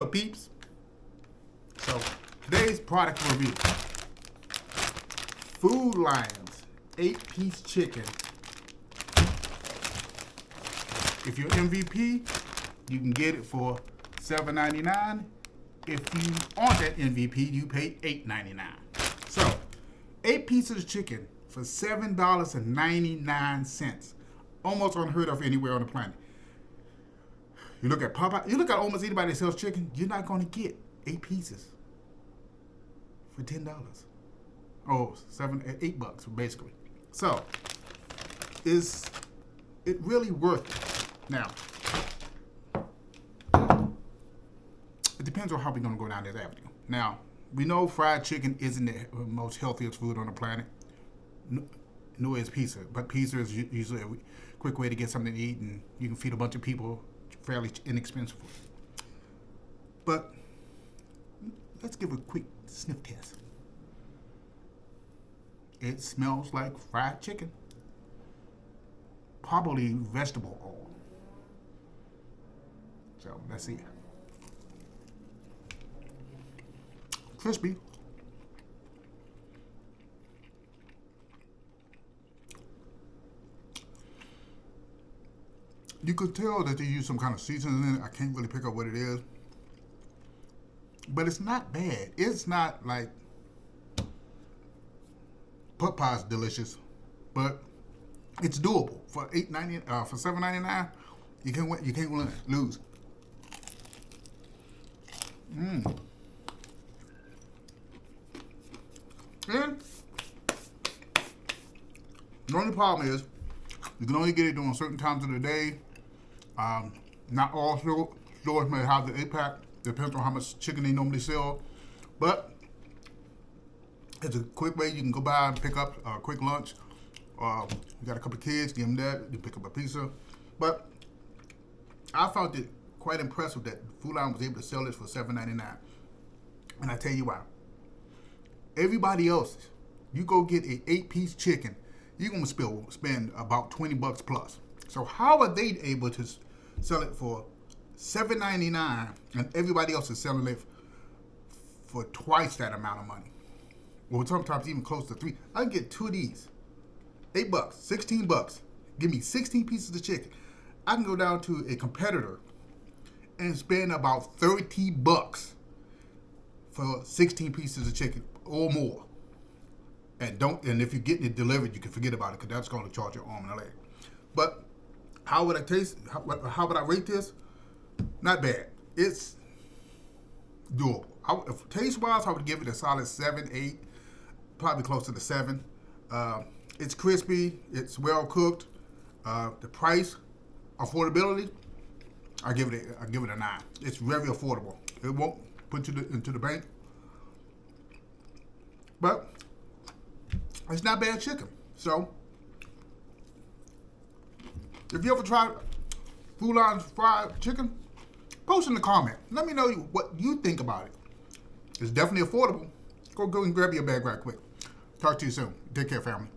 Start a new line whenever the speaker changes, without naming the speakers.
Peeps. So today's product review: Food Lion's 8-piece chicken. If you're MVP, you can get it for $7.99. If you aren't that MVP, you pay $8.99. So 8 pieces of chicken for $7.99. Almost unheard of anywhere on the planet. You look at Popeye, you look at almost anybody that sells chicken, you're not going to get 8 pieces for $10. Oh, $8 basically. So, is it really worth it? Now, it depends on how we're going to go down this avenue. Now, we know fried chicken isn't the most healthiest food on the planet. Nor is pizza, but pizza is usually a quick way to get something to eat, and you can feed a bunch of people fairly inexpensively. But let's give a quick sniff test. It smells like fried chicken, probably vegetable oil. So let's see. Crispy. You could tell that they use some kind of seasoning in it. I can't really pick up what it is. But it's not bad. It's not like pot pie's delicious, but it's doable for for $7.99. You can't lose. And the only problem is you can only get it during certain times of the day. Not all stores may have the 8-pack. Depends on how much chicken they normally sell. But it's a quick way you can go by and pick up a quick lunch. You got a couple of kids, give them that. You pick up a pizza. But I found it quite impressive that Food Lion was able to sell this for $7.99. And I tell you why. Everybody else, you go get an 8-piece chicken, you're going to spend about $20 plus. So how are they able to sell it for $7.99 and everybody else is selling it for twice that amount of money? Or sometimes even close to 3. I can get 2 of these. $8, $16. Give me 16 pieces of chicken. I can go down to a competitor and spend about $30 for 16 pieces of chicken or more. And if you're getting it delivered, you can forget about it because that's going to charge your arm and a leg. But how would I taste? How would I rate this? Not bad. It's doable. If taste-wise, I would give it a solid 7, 8, probably close to the 7. It's crispy. It's well cooked. The price, affordability, I give it a 9. It's very affordable. It won't put you into the bank, but it's not bad chicken. So, if you ever tried Food Lion's fried chicken, post in the comment. Let me know what you think about it. It's definitely affordable. Go and grab your bag right quick. Talk to you soon. Take care, family.